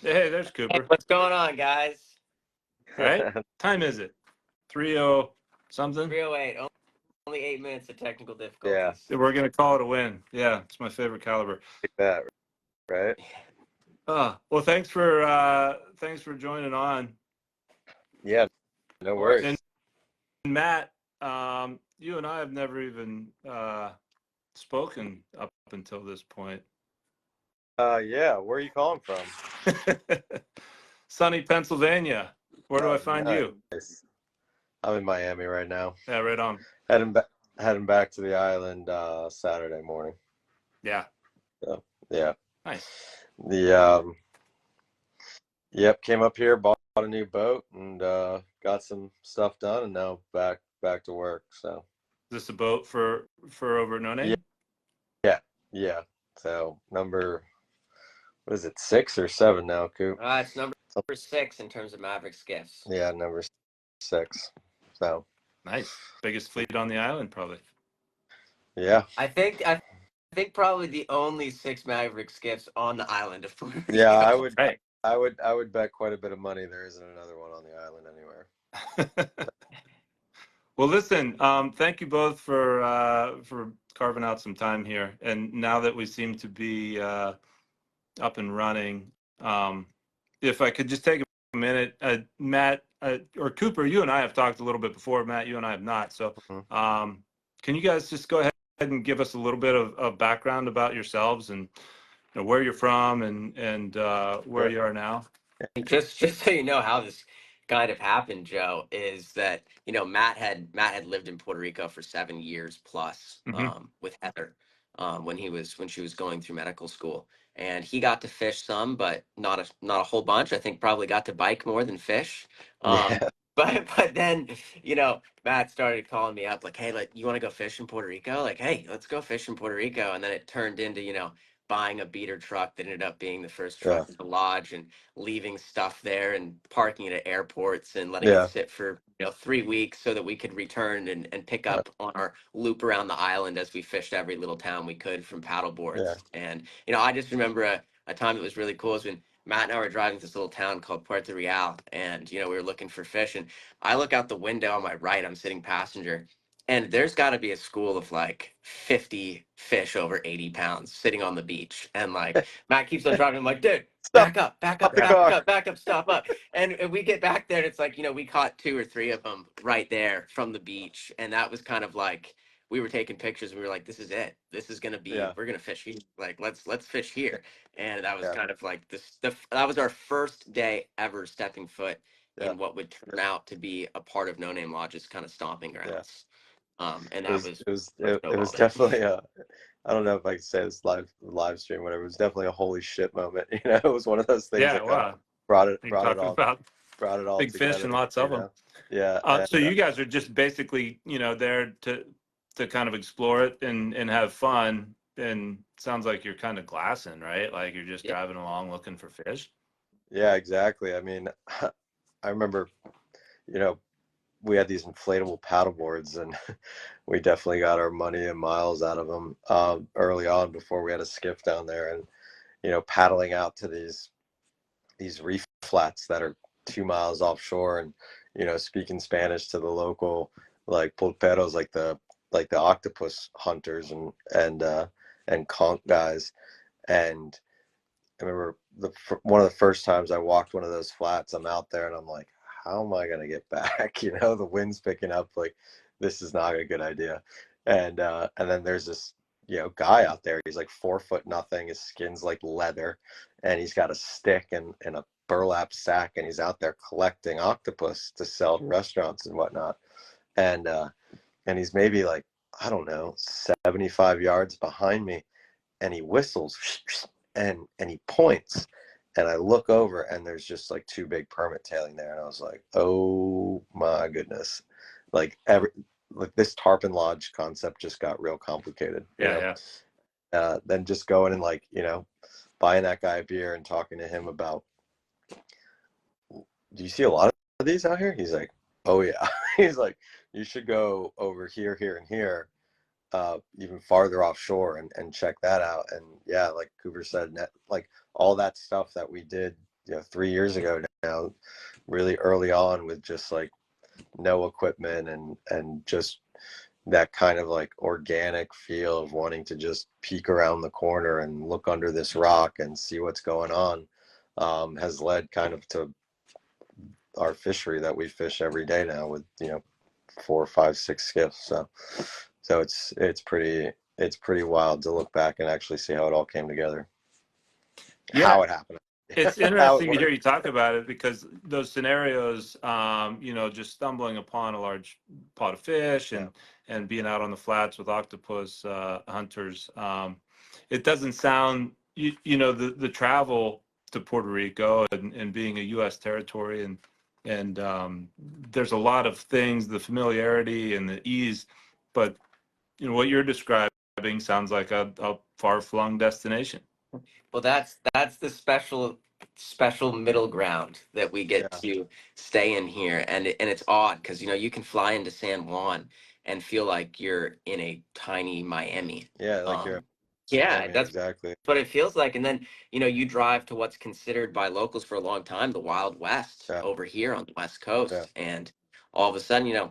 Hey, there's Hey, Cooper. what's going on, guys? All right. Time is it? 3:0 something? 308. Only 8 minutes of technical Yeah, difficulties. We're going to call it a win. Yeah, it's my favorite caliber. like that, right? Well, thanks for joining on. Yeah, no worries. And Matt, you and I have never even spoken up until this point. Yeah, where are you calling from? Sunny Pennsylvania. Where do I find you? Nice. I'm in Miami right now. Yeah, right on. Heading back to the island Saturday morning. Yeah. So, yeah. Nice. Yep, came up here, bought a new boat, and got some stuff done, and now back to work. So Is this a boat for over No Name? yeah. So what is it, 6 or 7 now, Coop? It's number 6 in terms of Maverick skiffs. Yeah, number 6. So Nice. Biggest fleet on the island, probably. yeah. I think probably the only 6 Maverick skiffs on the island of Puerto Rico. Yeah, Right. I would bet quite a bit of money there isn't another one on the island anywhere. Well, listen, thank you both for carving out some time here. And now that we seem to be up and running, if I could just take a minute, Matt or Cooper, you and I have talked a little bit before. Matt, you and I have not. So, can you guys just go ahead and give us a little bit of background about yourselves and where you're from and where you are now? Just so you know how this kind of happened, Joe, is that Matt had lived in Puerto Rico for 7 years plus with Heather when she was going through medical school, and he got to fish some, but not a whole bunch. I think probably got to bike more than fish. Yeah. But then Matt started calling me up like, hey, like, you want to go fish in Puerto Rico? Like, hey, let's go fish in Puerto Rico. And then it turned into buying a beater truck that ended up being the first truck at the lodge, and leaving stuff there and parking it at airports and letting it sit for 3 weeks so that we could return and pick up on our loop around the island as we fished every little town we could from paddle boards. And I just remember a time that was really cool is when Matt and I were driving to this little town called Puerto Real, and we were looking for fish, and I look out the window on my right, I'm sitting passenger, and there's got to be a school of like 50 fish over 80 pounds sitting on the beach. And like Matt keeps on driving. I'm like, dude, back up, stop up. And we get back there, and it's like, we caught 2 or 3 of them right there from the beach. And that was kind of like, we were taking pictures, and we were like, this is it. This is going to be, we're going to fish here. Like, let's fish here. And that was kind of like that was our first day ever stepping foot in what would turn out to be a part of No Name Lodge's kind of stomping grounds. And that it was definitely I don't know if I could say this live stream, whatever. It was definitely a holy shit moment. It was one of those things that kind of brought it all big together, fish and lots of them. Yeah. So you guys are just basically there to kind of explore it and have fun. And sounds like you're kind of glassing, right? Like you're just driving along looking for fish. Yeah, exactly. I mean, I remember, we had these inflatable paddle boards, and we definitely got our money and miles out of them early on before we had a skiff down there, and paddling out to these reef flats that are 2 miles offshore, and speaking Spanish to the local like pulperos, like the octopus hunters and conch guys. And I remember one of the first times I walked one of those flats, I'm out there and I'm like, how am I going to get back? The wind's picking up, like, this is not a good idea. And then there's this, guy out there. He's like 4 foot nothing. His skin's like leather, and he's got a stick and a burlap sack, and he's out there collecting octopus to sell to restaurants and whatnot. And he's maybe like, I don't know, 75 yards behind me, and he whistles and he points, and I look over, and there's just like 2 big permit tailing there, and I was like, oh my goodness, like this tarpon lodge concept just got real complicated. Then just going and like buying that guy a beer and talking to him about, do you see a lot of these out here? He's like, oh yeah. He's like, you should go over here, and here, even farther offshore, and check that out. And yeah, like Cooper said, like all that stuff that we did 3 years ago now, really early on, with just like no equipment and just that kind of like organic feel of wanting to just peek around the corner and look under this rock and see what's going on, has led kind of to our fishery that we fish every day now with 4, 5, 6 skiffs. So it's pretty wild to look back and actually see how it all came together, Yeah, how it happened. it's How it interesting to hear worked. you talk about it, because those scenarios, just stumbling upon a large pot of fish and being out on the flats with octopus hunters, it doesn't sound, the travel to Puerto Rico and being a U.S. territory, and there's a lot of things, the familiarity and the ease, but what you're describing sounds like a far-flung destination. Well, that's the special middle ground that we get to stay in here, and it's odd because you can fly into San Juan and feel like you're in a tiny Miami. Yeah, like you're Yeah, Miami, that's exactly. what it feels like. And then you drive to what's considered by locals for a long time the Wild West Yeah, over here on the West yeah, Coast, and all of a sudden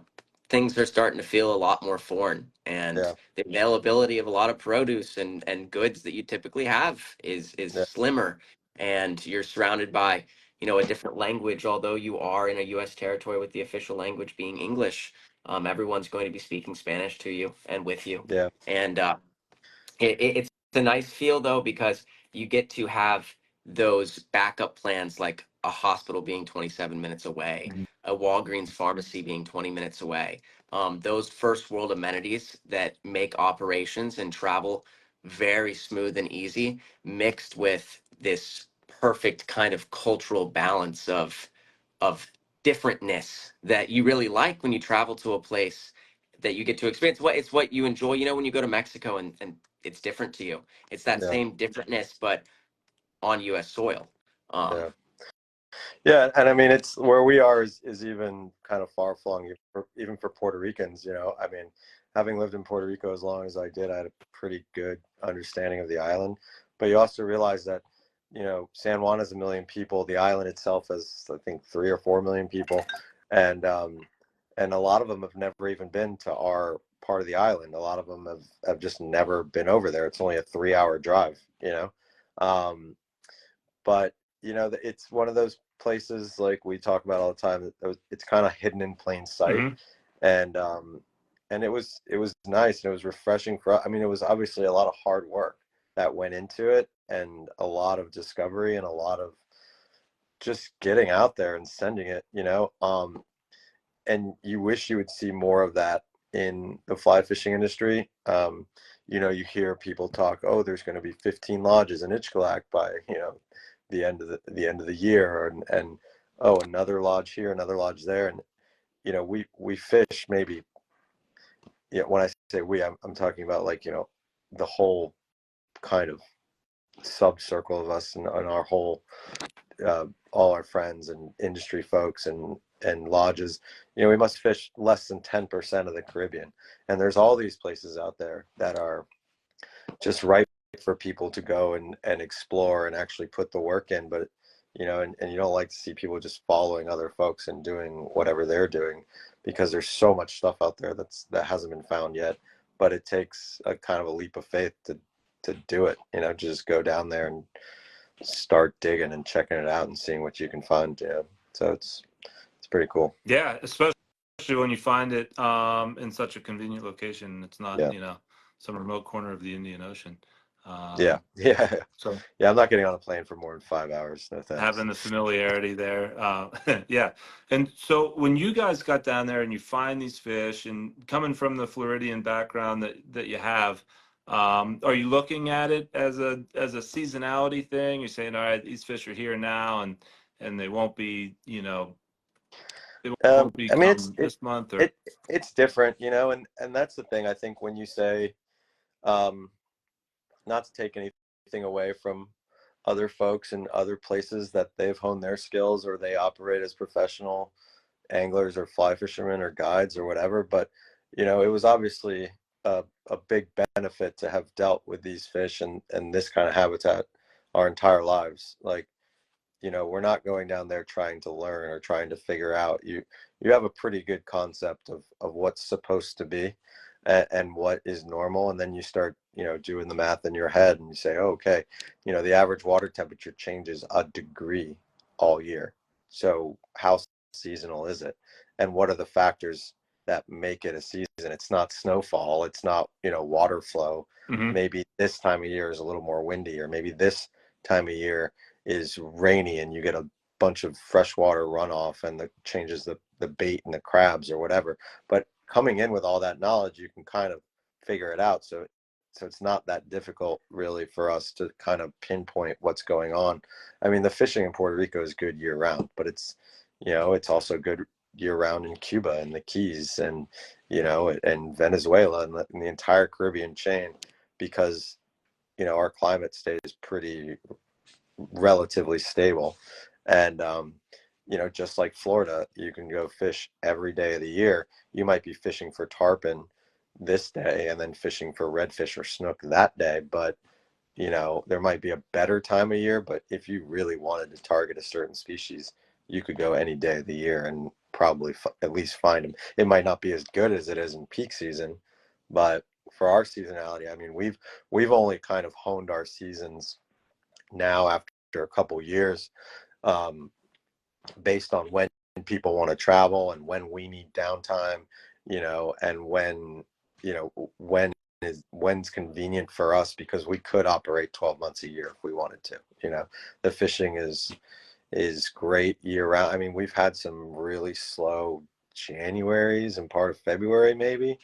things are starting to feel a lot more foreign, and yeah, the availability of a lot of produce and goods that you typically have is yeah, slimmer, and you're surrounded by a different language. Although you are in a U.S. territory with the official language being English, everyone's going to be speaking Spanish to you and with you, yeah, and it's a nice feel though, because you get to have those backup plans, like a hospital being 27 minutes away, Mhm. a Walgreens pharmacy being 20 minutes away. Those first world amenities that make operations and travel very smooth and easy, mixed with this perfect kind of cultural balance of differentness that you really like when you travel to a place that you get to experience. It's what you enjoy, when you go to Mexico and it's different to you. It's that yeah, same differentness, but on U.S. soil. yeah. Yeah, and I mean, it's where we are is even kind of far flung, even for Puerto Ricans. I mean, having lived in Puerto Rico as long as I did, I had a pretty good understanding of the island. But you also realize that, San Juan has 1 million people. The island itself has, I think, 3 or 4 million people, and a lot of them have never even been to our part of the island. A lot of them have just never been over there. It's only a 3-hour drive. Um, but it's one of those places, like we talk about all the time, that it's kind of hidden in plain sight. Mhm. And it was nice, and it was refreshing I mean, it was obviously a lot of hard work that went into it, and a lot of discovery, and a lot of just getting out there and sending it, and you wish you would see more of that in the fly fishing industry. You hear people talk, oh, there's going to be 15 lodges in Itchkalak by the end of the year, and oh, another lodge here, another lodge there, and we fish maybe. When I say we, I'm talking about, like, the whole kind of sub circle of us, and our whole all our friends and industry folks and lodges. We must fish less than 10% of the Caribbean, and there's all these places out there that are just right for people to go and explore and actually put the work in. But and you don't like to see people just following other folks and doing whatever they're doing, because there's so much stuff out there that hasn't been found yet. But it takes a kind of a leap of faith to do it. Just go down there and start digging and checking it out and seeing what you can find. So it's pretty cool. Yeah, especially when you find it in such a convenient location. It's not, Yeah, some remote corner of the Indian Ocean. yeah, yeah, So yeah. I'm not getting on a plane for more than 5 hours. No thanks. having the familiarity there, yeah. And so when you guys got down there and you find these fish, and coming from the Floridian background that you have, are you looking at it as a seasonality thing? You're saying, all right, these fish are here now, and they won't be, it won't I mean, become this month, or it's different, and that's the thing. I think when you say, um, not to take anything away from other folks and other places that they've honed their skills, or they operate as professional anglers or fly fishermen or guides or whatever, but it was obviously a big benefit to have dealt with these fish and this kind of habitat our entire lives. Like, we're not going down there trying to learn or trying to figure out. You have a pretty good concept of what's supposed to be and what is normal. And then you start, doing the math in your head and you say, oh, okay, the average water temperature changes a degree all year. So how seasonal is it? And what are the factors that make it a season? It's not snowfall. It's not, water flow. Mm-hmm. Maybe this time of year is a little more windy, or maybe this time of year is rainy and you get a bunch of freshwater runoff and that changes the bait and the crabs or whatever. But coming in with all that knowledge, you can kind of figure it out. So it's not that difficult really for us to kind of pinpoint what's going on. I mean, the fishing in Puerto Rico is good year round, but it's also good year round in Cuba and the Keys and and Venezuela and the entire Caribbean chain, because our climate stays pretty relatively stable. And just like Florida, you can go fish every day of the year. You might be fishing for tarpon this day and then fishing for redfish or snook that day, but there might be a better time of year. But if you really wanted to target a certain species, you could go any day of the year and probably at least find them. It might not be as good as it is in peak season, but for our seasonality, I mean, we've only kind of honed our seasons now after a couple years, based on when people want to travel and when we need downtime, and when's convenient for us, because we could operate 12 months a year if we wanted to. The fishing is great year round. I mean, we've had some really slow Januaries and part of February maybe,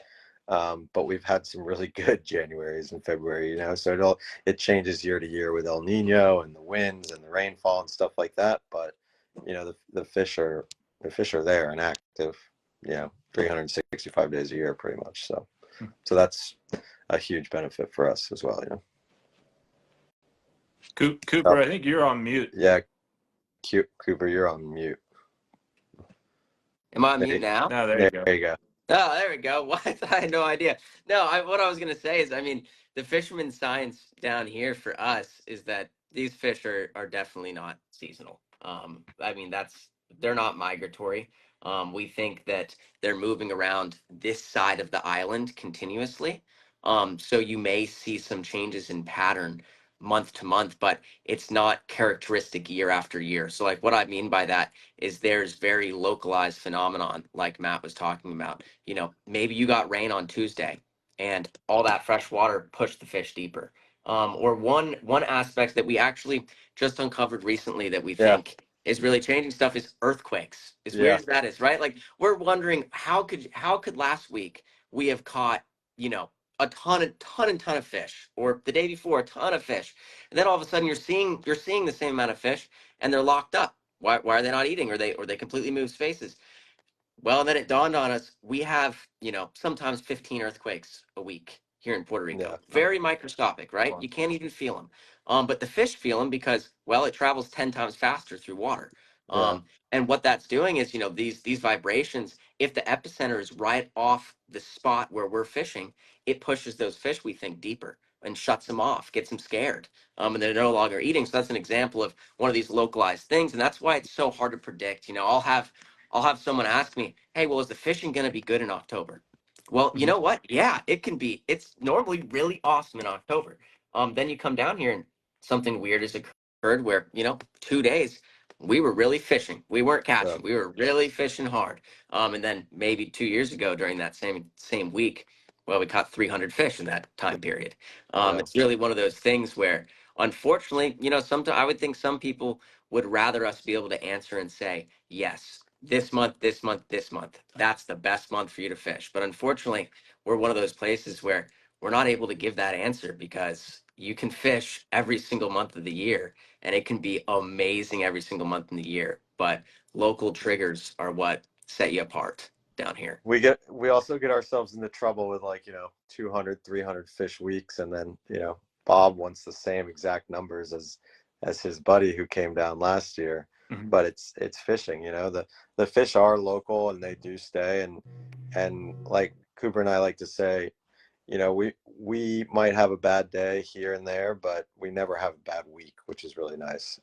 but we've had some really good Januaries and February, so it changes year to year with El Nino and the winds and the rainfall and stuff like that. But the fish are there and active, 365 days a year pretty much. So that's a huge benefit for us as well. Cooper, I think you're on mute. Yeah, Cooper, you're on mute. Am I on mute now? No, there you go. There you go. Oh, there we go. What? I had no idea. No, what I was going to say is, I mean, the fisherman science down here for us is that these fish are definitely not seasonal. I mean, they're not migratory. We think that they're moving around this side of the island continuously. So you may see some changes in pattern month to month, but it's not characteristic year after year. So like what I mean by that is there's very localized phenomenon like Matt was talking about. Maybe you got rain on Tuesday and all that fresh water pushed the fish deeper. Or one aspect that we actually just uncovered recently that we think is really changing stuff is earthquakes. As weird as that is, right? Like we're wondering how could last week we have caught, a ton of fish, or the day before a ton of fish, and then all of a sudden you're seeing the same amount of fish and they're locked up. Why are they not eating? Or they completely move spaces? Well, then it dawned on us, we have, sometimes 15 earthquakes a week here in Puerto Rico. Yeah. Very microscopic, right? You can't even feel them. But the fish feel them because, well, it travels 10 times faster through water. And what that's doing is, these vibrations, if the epicenter is right off the spot where we're fishing, it pushes those fish, we think, deeper and shuts them off, gets them scared. And they're no longer eating. So that's an example of one of these localized things. And that's why it's so hard to predict. I'll have someone ask me, hey, well, is the fishing going to be good in October? Well, you know what? Yeah, it can be. It's normally really awesome in October. Then you come down here and something weird has occurred where, 2 days we were really fishing. We weren't catching. We were really fishing hard. And then maybe 2 years ago during that same week, well, we caught 300 fish in that time period. It's really one of those things where, unfortunately, sometimes I would think some people would rather us be able to answer and say, yes, this month, this month, this month, that's the best month for you to fish. But unfortunately, we're one of those places where we're not able to give that answer, because you can fish every single month of the year and it can be amazing every single month in the year. But local triggers are what set you apart down here. We also get ourselves into trouble with 200, 300 fish weeks, and then Bob wants the same exact numbers as his buddy who came down last year. But it's fishing. The fish are local and they do stay, and like Cooper and I like to say, we might have a bad day here and there, but we never have a bad week, which is really nice.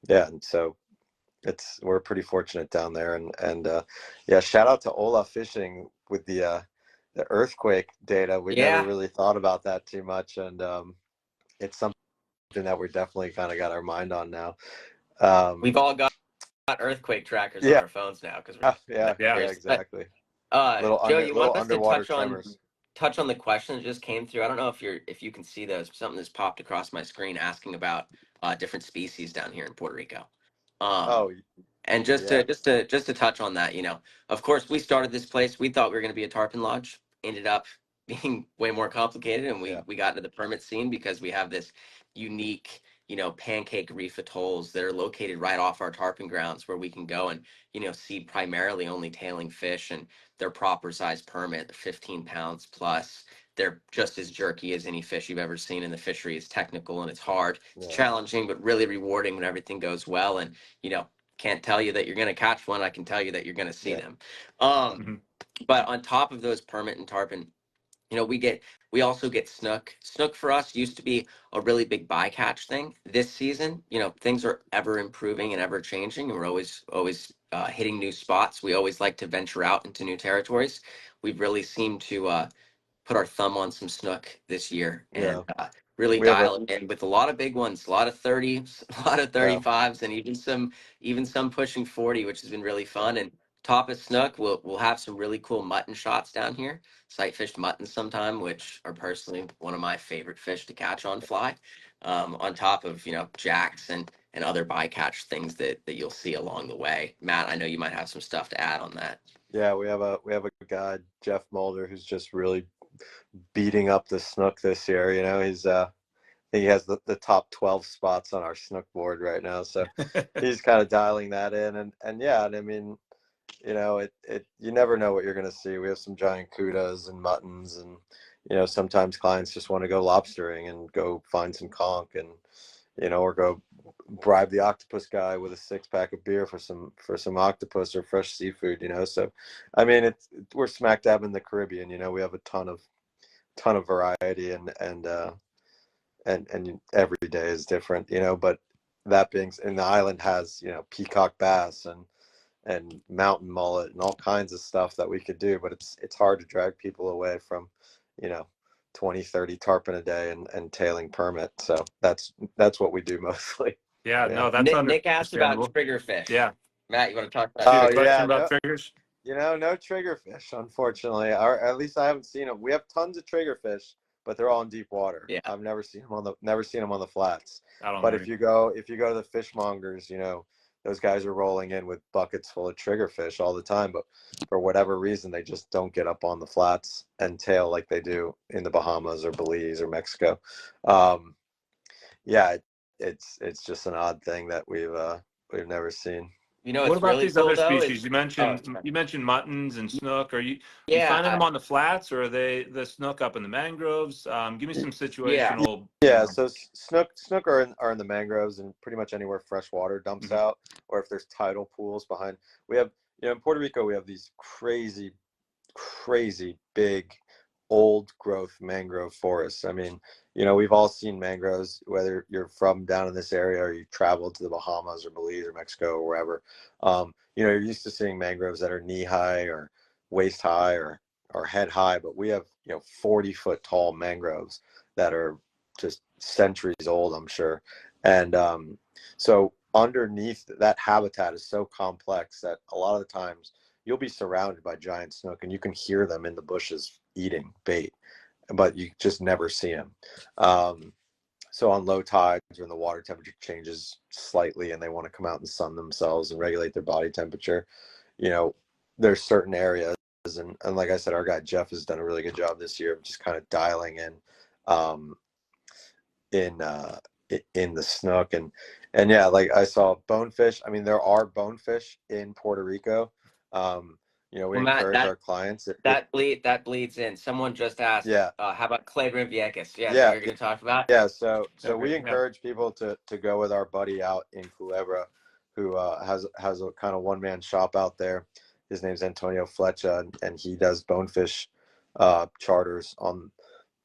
yeah, and so we're pretty fortunate down there, and yeah, shout out to Ola Fishing with the earthquake data. We never Yeah, really thought about that too much, and it's something that we're definitely kind of got our mind on now. we've all got earthquake trackers on Yeah, our phones now because yeah, Yeah. but exactly. Little Joe, you want us to underwater tremors. touch on the question that just came through? I don't know if you can see those. Something that's popped across my screen asking about different species down here in Puerto Rico. Um, Oh, and yeah, just to touch on that, of course, we started this place. We thought we were going to be a tarpon lodge. Ended up being way more complicated, and yeah, we got into the permit scene because we have this unique, pancake reef atolls that are located right off our tarpon grounds where we can go and see primarily only tailing fish, and they're proper size permit, they're 15 pounds plus. They're just as jerky as any fish you've ever seen, and the fishery is technical and it's hard. It's yeah, challenging, but really rewarding when everything goes well. And can't tell you that you're going to catch one. I can tell you that you're going to see yeah, them. Mhm. But on top of those permit and tarpon, we also get snook. Snook for us used to be a really big bycatch thing. This season, things are ever improving and ever changing, and we're always hitting new spots. We always like to venture out into new territories. We've really seemed to put our thumb on some snook this year and yeah. really We have a dial it in with a lot of big ones, a lot of 30s, a lot of yeah, 35s, and even some pushing 40, which has been really yeah, fun. And top of snook, we'll have some really cool mutton shots down here. Sight fished mutton sometime, which are personally one of my favorite fish to catch on fly. On top of jacks and other bycatch things that you'll see along the way. Matt, I know you might have some stuff to add on that. yeah. We have a guy, Jeff Mulder, who's just really beating up the snook this year. He has the top 12 spots on our snook board right now, so he's kind of dialing that in, and yeah, and I mean, you never know what you're going to see. We have some giant kudas and muttons, and sometimes clients just want to go lobstering and go find some conch, and or go bribe the octopus guy with a 6-pack of beer for some octopus or fresh seafood. So I mean, we're smack dab in the Caribbean. We have a ton of variety, and every day is different. But that being, and the island has peacock bass and mountain mullet and all kinds of stuff that we could do, but it's hard to drag people away from you know 20-30 tarpon a day and tailing permit. So that's what we do mostly. Yeah, Yeah. no, that's Nick asked about understandable. triggerfish. Yeah. Matt, you want to talk about She had a Oh question yeah, about no, triggers. no triggerfish, unfortunately, or at least I haven't seen them. We have tons of triggerfish, but they're all in deep water. Yeah. I've never seen them on the flats. I don't But know. if you go to the fishmongers, those guys are rolling in with buckets full of triggerfish all the time. But for whatever reason, they just don't get up on the flats and tail like they do in the Bahamas or Belize or Mexico. Um, yeah, it's just an odd thing that we've never seen. What What's about really these cool other though species? is sorry. You mentioned muttons and snook. Are you Yeah, finding them on the flats, or are they the snook up in the mangroves? Give me some yeah. situational, Yeah, so snook are in the mangroves and pretty much anywhere fresh water dumps Mhm. out, or if there's tidal pools behind. We have, in Puerto Rico, we have these crazy, crazy big, old growth mangrove forests. I mean, we've all seen mangroves, whether you're from down in this area or you traveled to the Bahamas or Belize or Mexico or wherever. You're used to seeing mangroves that are knee high or waist high or head high, but we have 40-foot tall mangroves that are just centuries old, I'm sure. And so underneath that habitat is so complex that a lot of the times you'll be surrounded by giant snook and you can hear them in the bushes eating bait, but you just never see them. So on low tides, when the water temperature changes slightly and they want to come out and sun themselves and regulate their body temperature, there's certain areas. And like I said, our guy Jeff has done a really good job this year of just kind of dialing um, in in the snook, and yeah, like I saw bonefish. I mean, there are bonefish in Puerto Rico. We Well, Matt, encourage our clients. that bleeds in. Someone just asked, Yeah, how about Claiborne Vieques? Yeah, is that what yeah, you're going to talk about? yeah. So Okay, we yeah. encourage people to go with our buddy out in Culebra, who has a kind of one-man shop out there. His name's Antonio Flecha, and he does bonefish charters on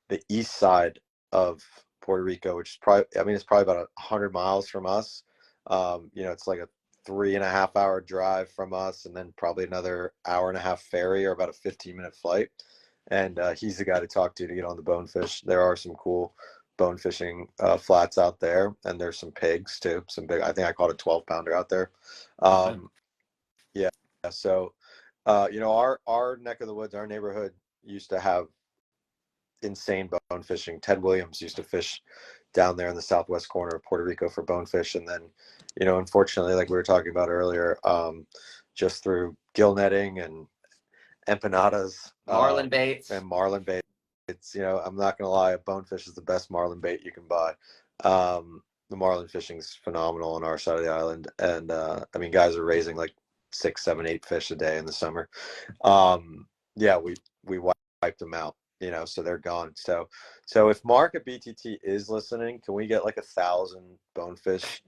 the east side of Puerto Rico, which is probably, I mean, it's probably about 100 miles from us. It's like a 3.5 hour drive from us, and then probably another hour-and-a-half ferry, or about a 15-minute flight. And he's the guy to talk to get on the bonefish. There are some cool bone fishing flats out there, and there's some pigs too. Some big. I think I caught a 12-pounder out there. Yeah. So, our neck of the woods, our neighborhood used to have insane bone fishing. Ted Williams used to fish down there in the southwest corner of Puerto Rico for bonefish, and then, unfortunately, like we were talking about earlier, just through gill netting and empanadas, Marlin baits. and marlin bait. It's, I'm not gonna lie, bonefish is the best marlin bait you can buy. The marlin fishing's phenomenal on our side of the island, and I mean, guys are raising like 6, 7, 8 fish a day in the summer. Yeah, we wiped them out, so they're gone. So if Mark at BTT is listening, can we get like 1,000 bonefish,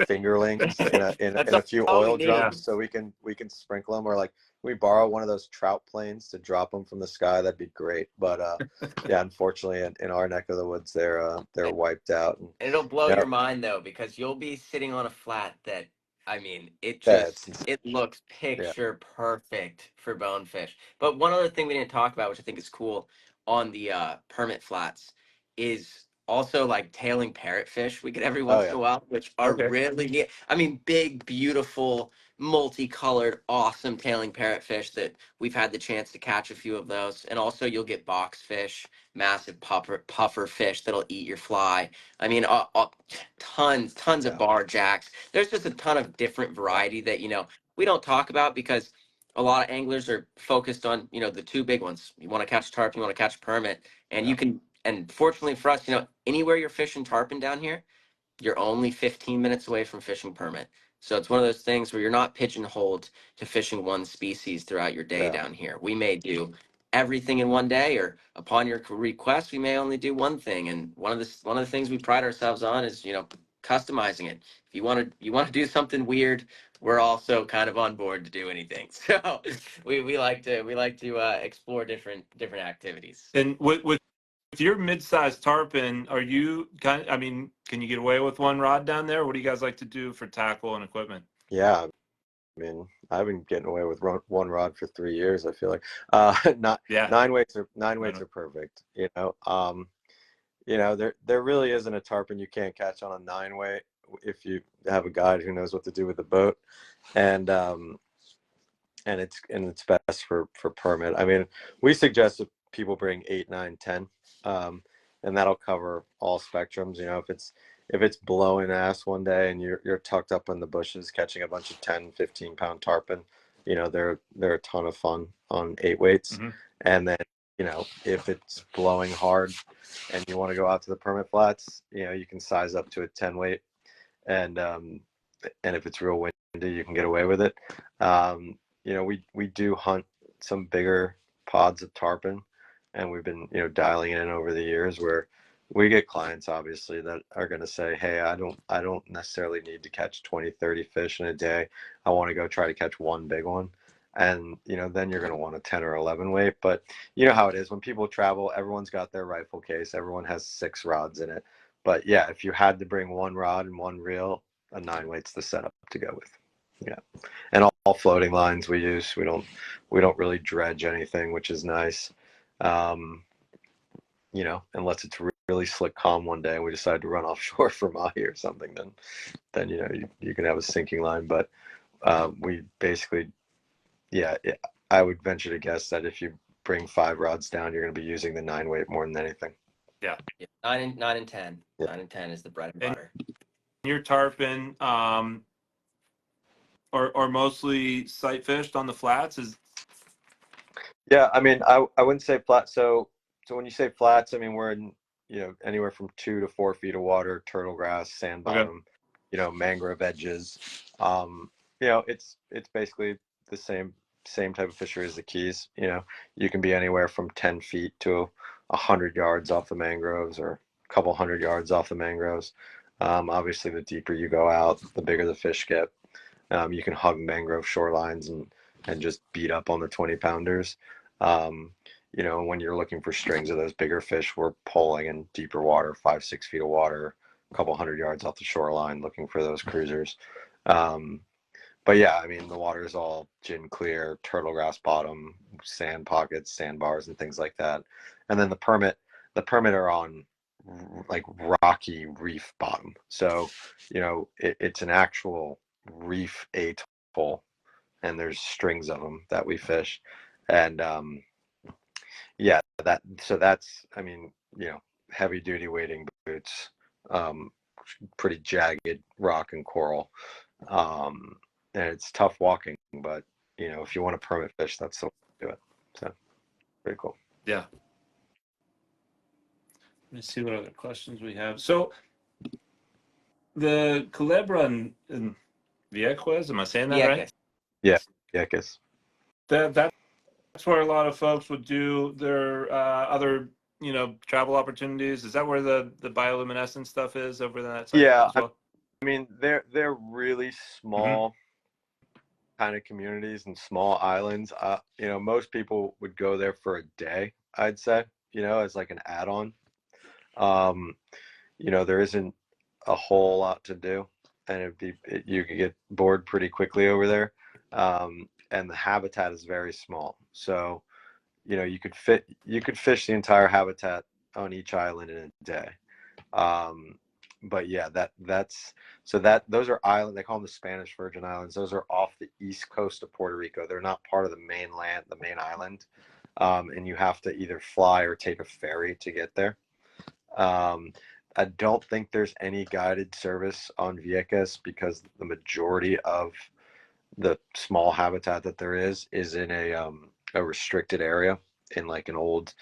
fingerlings in a few oil drums, so we can sprinkle them, or like we borrow one of those trout planes to drop them from the sky? That'd be great. But yeah, unfortunately, in our neck of the woods, they're wiped out. And it'll blow your mind though, because you'll be sitting on a flat that, I mean, it looks picture perfect for bonefish. But one other thing we didn't talk about, which I think is cool on the permit flats, is also like tailing parrotfish we get every once in a while, which are really neat. I mean, big, beautiful, multicolored, awesome tailing parrotfish that we've had the chance to catch a few of those. And also you'll get boxfish, massive puffer fish that'll eat your fly. I mean, tons of bar jacks. There's just a ton of different variety that, we don't talk about, because a lot of anglers are focused on, the two big ones. You want to catch tarpon, you want to catch permit, and you can. And fortunately for us, anywhere you're fishing tarpon down here, you're only 15 minutes away from fishing permit. So it's one of those things where you're not pigeonholed to fishing one species throughout your day down here. We may do everything in one day, or upon your request, we may only do one thing. And one of the things we pride ourselves on is, customizing it. If you want to do something weird, we're also kind of on board to do anything. So we like to explore different activities. And with your mid-sized tarpon, are you I mean, can you get away with one rod down there? What do you guys like to do for tackle and equipment? Yeah, I mean, I've been getting away with one rod for 3 years, I feel like. Nine weights are perfect. There really isn't a tarpon you can't catch on a 9-weight if you have a guide who knows what to do with the boat, and it's best for permit. I mean, we suggest that people bring 8, 9, 10, and that'll cover all spectrums. If it's blowing ass one day and you're tucked up in the bushes catching a bunch of 10, 15-pound tarpon, they're a ton of fun on 8 weights. Mm-hmm. And then, if it's blowing hard and you want to go out to the permit flats, you can size up to a 10 weight. And if it's real windy, you can get away with it. We do hunt some bigger pods of tarpon, and we've been, dialing in over the years, where we get clients obviously that are going to say, hey, I don't necessarily need to catch 20, 30 fish in a day. I want to go try to catch one big one. And, then you're going to want a 10 or 11 weight. But you know how it is when people travel, everyone's got their rifle case. Everyone has 6 rods in it. But yeah, if you had to bring one rod and one reel, a 9 weight's the setup to go with. Yeah. And all floating lines we use. We don't really dredge anything, which is nice. Unless it's really slick calm one day and we decide to run offshore for mahi or something, then you can have a sinking line. But we basically, I would venture to guess that if you bring 5 rods down, you're going to be using the 9 weight more than anything. Yeah. 9 and 10. Yeah. 9 and 10 is the bread and butter. Your tarpon are mostly sight fished on the flats? Yeah, I mean, I wouldn't say flat. So when you say flats, I mean, we're in, anywhere from 2 to 4 feet of water, turtle grass, sand bottom, mangrove edges. It's basically the same type of fishery as the Keys. You can be anywhere from 10 feet to 100 yards off the mangroves, or a couple hundred yards off the mangroves. Obviously, the deeper you go out, the bigger the fish get. You can hug mangrove shorelines and just beat up on the 20-pounders. When you're looking for strings of those bigger fish, we're pulling in deeper water, 5, 6 feet of water, couple hundred yards off the shoreline looking for those cruisers. But yeah, I mean, the water is all gin clear, turtle grass bottom, sand pockets, sandbars, and things like that. And then the permit are on like rocky reef bottom. So, it's an actual reef atoll, and there's strings of them that we fish. And yeah, that's, I mean, heavy duty wading boots, pretty jagged rock and coral. And it's tough walking, but if you want to permit fish, that's the way to do it. So pretty cool. Yeah. Let me see what other questions we have. So the Culebra and Vieques, am I saying that right? Yeah, yeah, I guess. That's where a lot of folks would do their other, travel opportunities. Is that where the bioluminescent stuff is over that side as well? I mean, they're really small kind of communities and small islands. Most people would go there for a day, I'd say, as like an add-on. There isn't a whole lot to do, and you could get bored pretty quickly over there. And the habitat is very small, so you could fish the entire habitat on each island in a day. But yeah, those are island. They call them the Spanish Virgin Islands. Those are off the east coast of Puerto Rico. They're not part of the mainland, the main island, and you have to either fly or take a ferry to get there. I don't think there's any guided service on Vieques because the majority of the small habitat that there is in a restricted area in like an old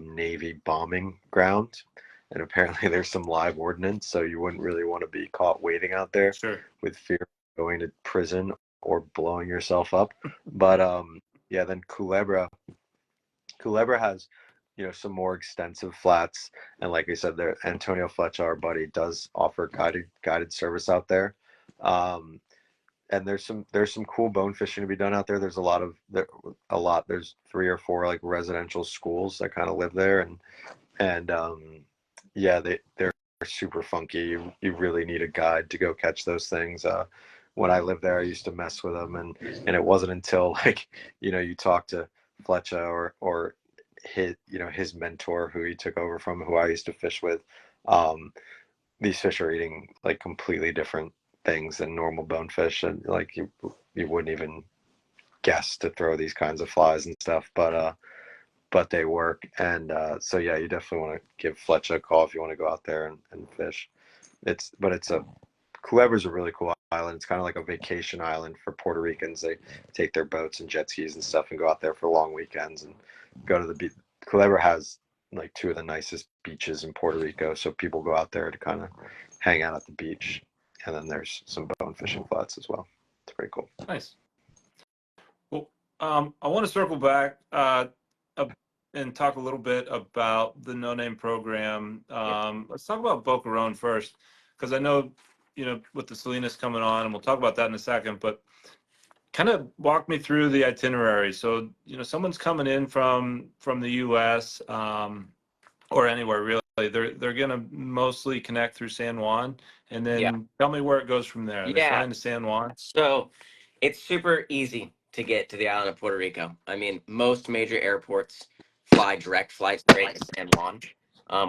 Navy bombing ground. And apparently there's some live ordnance, so you wouldn't really want to be caught waiting out there with fear of going to prison or blowing yourself up. But yeah, then Culebra has some more extensive flats, and like I said, there Antonio Fletcher, our buddy, does offer guided service out there. And there's some cool bone fishing to be done out there. There's there's 3 or 4 like residential schools that kind of live there, and yeah, they're super funky. You really need a guide to go catch those things. When I lived there, I used to mess with them, and it wasn't until like you talk to Fletcher or his mentor who he took over from, who I used to fish with. These fish are eating like completely different things than normal bonefish, and like you wouldn't even guess to throw these kinds of flies and stuff, but they work. And so yeah, you definitely want to give Fletcher a call if you want to go out there and fish. Culebra's a really cool island. It's kind of like a vacation island for Puerto Ricans. They take their boats and jet skis and stuff and go out there for long weekends and go to the beach. Culebra has like 2 of the nicest beaches in Puerto Rico, so people go out there to kind of hang out at the beach. And then there's some bone fishing flats as well. It's pretty cool. Nice. Well, I want to circle back and talk a little bit about the No Name program. Let's talk about Boquerón first, because I know, with the Salinas coming on, and we'll talk about that in a second, but kind of walk me through the itinerary. So, someone's coming in from the U.S. Or anywhere really. They're going to mostly connect through San Juan, and then tell me where it goes from there. They're flying to San Juan. So it's super easy to get to the island of Puerto Rico. I mean, most major airports fly direct flights straight to San Juan,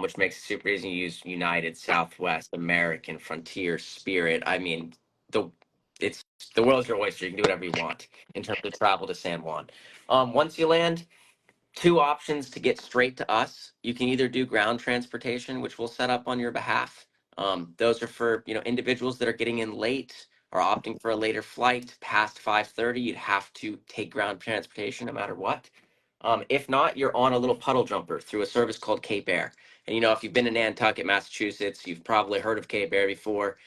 which makes it super easy to use United, Southwest, American, Frontier, Spirit. I mean, the world's your oyster. You can do whatever you want in terms of travel to San Juan. Once you land, 2 options to get straight to us. You can either do ground transportation, which we'll set up on your behalf. Those are for individuals that are getting in late or opting for a later flight past 5:30. You'd have to take ground transportation no matter what. If not, you're on a little puddle jumper through a service called Cape Air. And if you've been to Nantucket, Massachusetts, you've probably heard of Cape Air before.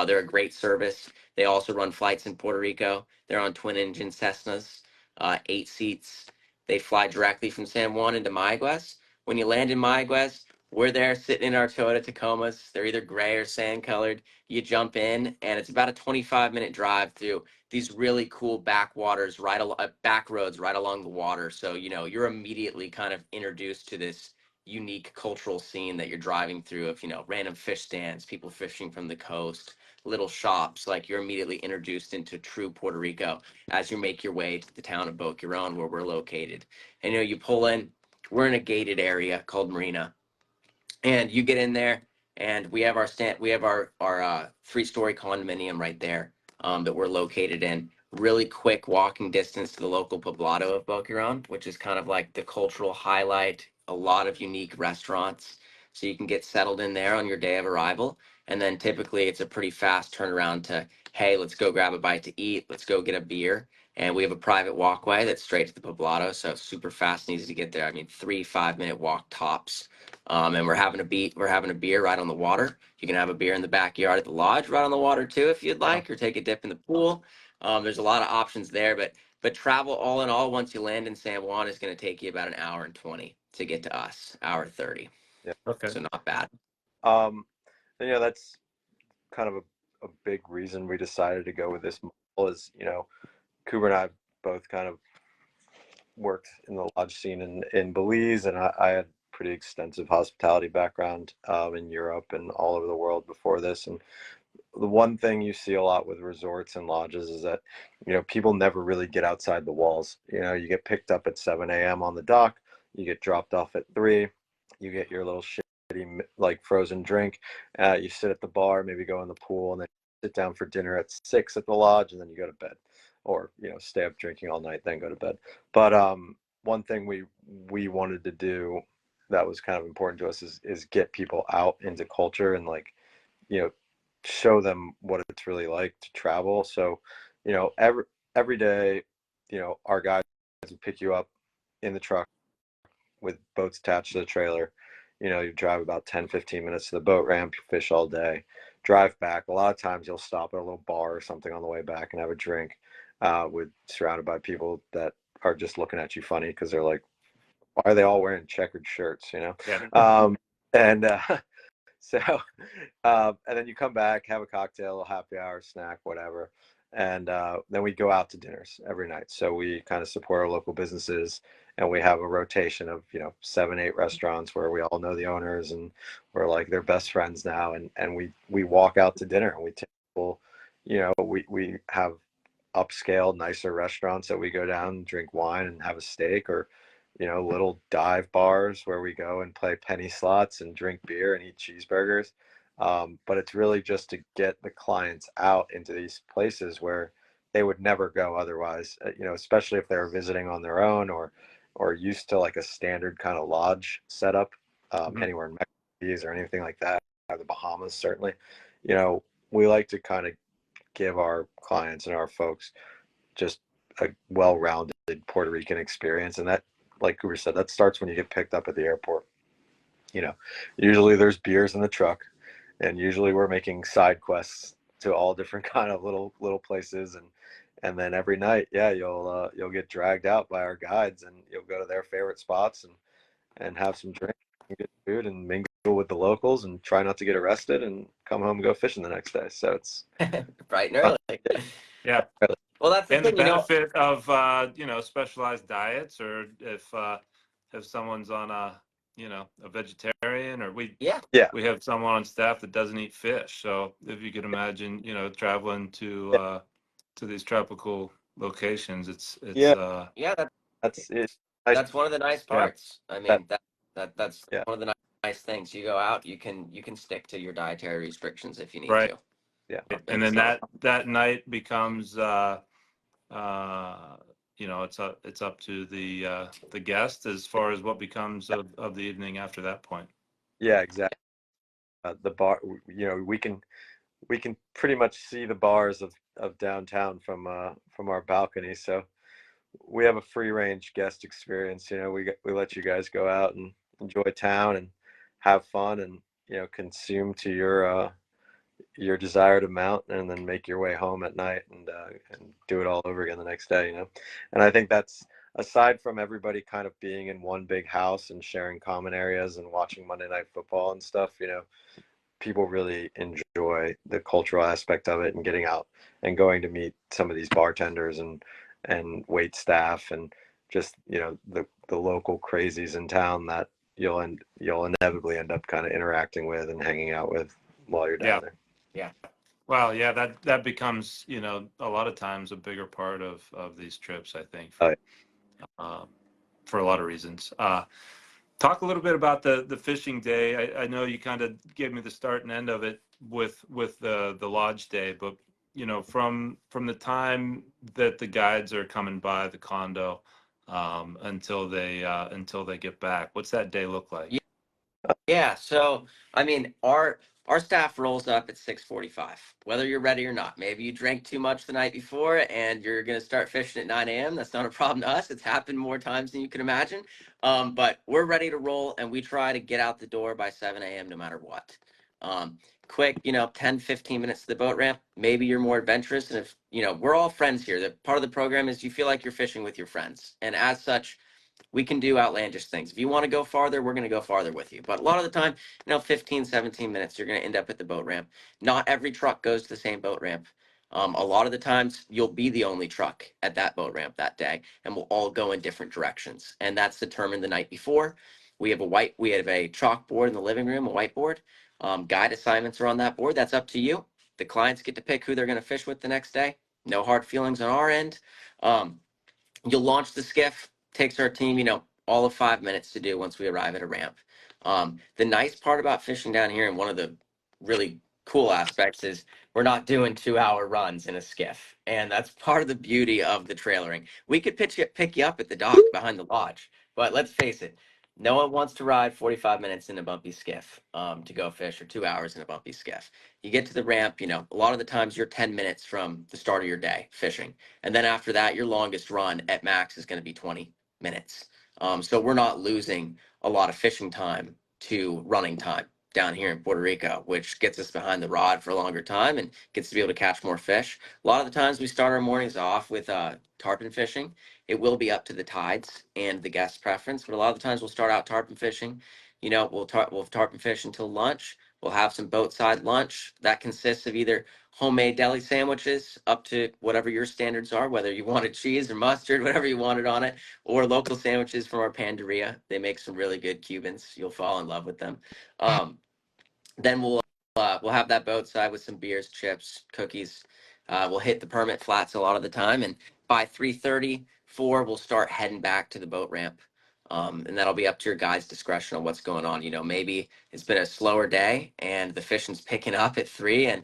They're a great service. They also run flights in Puerto Rico. They're on twin-engine Cessnas, 8 seats. They fly directly from San Juan into Mayaguez. When you land in Mayaguez, we're there sitting in our Toyota Tacomas. They're either gray or sand colored. You jump in, and it's about a 25-minute drive through these really cool back roads right along the water. So you're immediately kind of introduced to this unique cultural scene that you're driving through of, you know, random fish stands, people fishing from the coast, little shops. Like, you're immediately introduced into true Puerto Rico as you make your way to the town of Boquerón, where we're located. And, you know, you pull in, we're in a gated area called Marina, and you get in there, and we have our 3-story condominium right there, that we're located in. Really quick walking distance to the local poblado of Boquerón, which is kind of like the cultural highlight. A lot of unique restaurants, so you can get settled in there on your day of arrival. And then typically it's a pretty fast turnaround to, hey, let's go grab a bite to eat, let's go get a beer. And we have a private walkway that's straight to the poblado, so it's super fast and easy to get there. I mean, 3 5-minute walk tops. And we're having a beer right on the water. You can have a beer in the backyard at the lodge right on the water too, if you'd like, or take a dip in the pool. There's a lot of options there, but travel all in all, once you land in San Juan, is going to take you about 1 hour and 20 to get to us, 1 hour 30. Yeah. Okay. So not bad. And, you know, that's kind of a big reason we decided to go with this model is, you know, Cooper and I both kind of worked in the lodge scene in Belize, and I had pretty extensive hospitality background in Europe and all over the world before this. And the one thing you see a lot with resorts and lodges is that, you know, people never really get outside the walls. You know, you get picked up at 7 a.m. on the dock, you get dropped off at 3, you get your little shitty like frozen drink, you sit at the bar, maybe go in the pool, and then sit down for dinner at 6 at the lodge, and then you go to bed, or, you know, stay up drinking all night, then go to bed. But one thing we wanted to do that was kind of important to us is get people out into culture and, like, you know, show them what it's really like to travel. So, you know, every day, you know, our guys would pick you up in the truck with boats attached to the trailer. You know, you drive about 10-15 minutes to the boat ramp, you fish all day, drive back. A lot of times you'll stop at a little bar or something on the way back and have a drink, with surrounded by people that are just looking at you funny because they're like, why are they all wearing checkered shirts, you know? Yeah. And so, and then you come back, have a cocktail, a happy hour, snack, whatever. And then we go out to dinners every night. So we kind of support our local businesses, and we have a rotation of, you know, 7-8 restaurants where we all know the owners and we're like their best friends now. And we walk out to dinner, and we take people, you know, we have upscale, nicer restaurants that we go down and drink wine and have a steak, or, you know, little dive bars where we go and play penny slots and drink beer and eat cheeseburgers. But it's really just to get the clients out into these places where they would never go otherwise, you know, especially if they're visiting on their own, or used to like a standard kind of lodge setup, anywhere in Mexico or anything like that, or the Bahamas, certainly. You know, we like to kind of give our clients and our folks just a well-rounded Puerto Rican experience. And that, like Cooper said, that starts when you get picked up at the airport. You know, usually there's beers in the truck, and usually we're making side quests to all different kind of little places, and then every night, yeah, you'll get dragged out by our guides, and you'll go to their favorite spots and have some drink and get food and mingle with the locals and try not to get arrested and come home and go fishing the next day. So it's Bright and early. Yeah. Well, that's the And the thing, you know. benefit of you know, specialized diets, or if someone's on a vegetarian, or Yeah. we have someone on staff that doesn't eat fish. So if you could imagine, you know, traveling to these tropical locations, it's yeah, Yeah, that's it. that's one of the nice Yeah, parts. I mean, that's yeah, one of the nice things. You go out, you can stick to your dietary restrictions if you need right. to. yeah, And It's then not. that night becomes you know, it's up to the guest as far as what becomes of the evening after that point. yeah, exactly. The bar, you know, we can pretty much see the bars of downtown from our balcony. So we have a free range guest experience. You know, we let you guys go out and enjoy town and have fun, and, you know, consume to your desired amount, and then make your way home at night, and do it all over again the next day. You know, and I think that's, aside from everybody kind of being in one big house and sharing common areas and watching Monday Night Football and stuff, you know, people really enjoy the cultural aspect of it, and getting out and going to meet some of these bartenders and wait staff, and just, you know, the local crazies in town that you'll inevitably end up kind of interacting with and hanging out with while you're down there. Yeah. Well, yeah, that becomes, you know, a lot of times a bigger part of these trips, I think, for a lot of reasons. Talk a little bit about the fishing day. I know you kind of gave me the start and end of it with the lodge day, but you know, from the time that the guides are coming by the condo until they get back, what's that day look like? Yeah, so I mean, our staff rolls up at 6:45, whether you're ready or not. Maybe you drank too much the night before and you're gonna start fishing at 9 a.m. That's not a problem to us. It's happened more times than you can imagine. But we're ready to roll, and we try to get out the door by 7 a.m. no matter what. Quick, 10, 15 minutes to the boat ramp. Maybe you're more adventurous, and if we're all friends here. The part of the program is you feel like you're fishing with your friends, and as such, we can do outlandish things. If you want to go farther, we're going to go farther with you. But a lot of the time, 15, 17 minutes, you're going to end up at the boat ramp. Not every truck goes to the same boat ramp. A lot of the times, you'll be the only truck at that boat ramp that day, and we'll all go in different directions. And that's determined the night before. We have a chalkboard in the living room, a whiteboard. Guide assignments are on that board. That's up to you. The clients get to pick who they're going to fish with the next day. No hard feelings on our end. You'll launch the skiff. Takes our team, all of 5 minutes to do once we arrive at a ramp. The nice part about fishing down here, and one of the really cool aspects, is we're not doing 2-hour runs in a skiff, and that's part of the beauty of the trailering. We could pick you up at the dock behind the lodge, but let's face it, no one wants to ride 45 minutes in a bumpy skiff to go fish, or 2 hours in a bumpy skiff. You get to the ramp, a lot of the times you're 10 minutes from the start of your day fishing. And then after that, your longest run at max is going to be 20 minutes. So we're not losing a lot of fishing time to running time down here in Puerto Rico, which gets us behind the rod for a longer time and gets to be able to catch more fish. A lot of the times we start our mornings off with tarpon fishing. It will be up to the tides and the guest preference, but a lot of the times we'll start out tarpon fishing. We'll tarpon fish until lunch. We'll have some boatside lunch that consists of either homemade deli sandwiches, up to whatever your standards are, whether you wanted cheese or mustard, whatever you wanted on it, or local sandwiches from our Panderia. They make some really good Cubans. You'll fall in love with them. Then we'll have that boat side with some beers, chips, cookies. We'll hit the permit flats a lot of the time, and by 3:30, 4, we'll start heading back to the boat ramp. And that'll be up to your guys' discretion on what's going on. Maybe it's been a slower day and the fishing's picking up at 3, and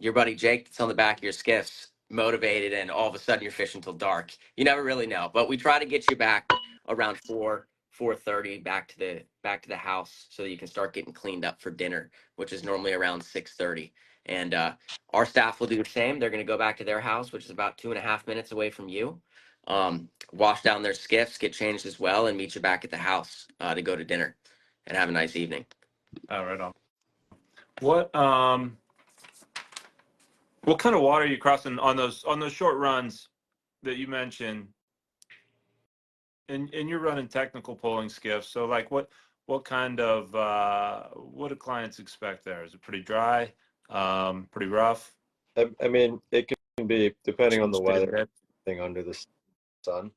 your buddy Jake that's on the back of your skiff's motivated, and all of a sudden you're fishing till dark. You never really know, but we try to get you back around 4:30 back to the house so that you can start getting cleaned up for dinner, which is normally around 6:30. And our staff will do the same. They're going to go back to their house, which is about 2.5 minutes away from you. Wash down their skiffs, get changed as well, and meet you back at the house to go to dinner and have a nice evening. Right on. What kind of water are you crossing on those short runs that you mentioned? And you're running technical polling skiffs, so like what kind of what do clients expect there? Is it pretty dry, pretty rough? I mean, it can be, depending on the weather, thing under the sun.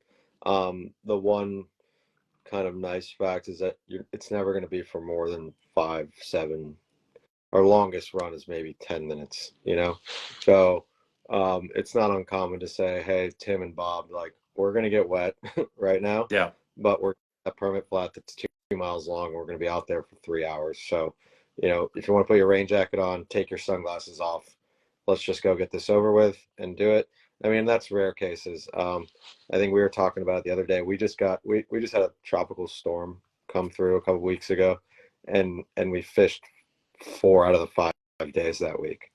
The one kind of nice fact is that it's never going to be for more than 5, 7. Our longest run is maybe 10 minutes, So it's not uncommon to say, hey, Tim and Bob, like, we're going to get wet right now. Yeah. But we're a permit flat that's 2 miles long, and we're going to be out there for 3 hours. So, if you want to put your rain jacket on, take your sunglasses off. Let's just go get this over with and do it. I mean, that's rare cases. I think we were talking about it the other day. We just had a tropical storm come through a couple weeks ago, and we fished 4 out of the 5 days that week.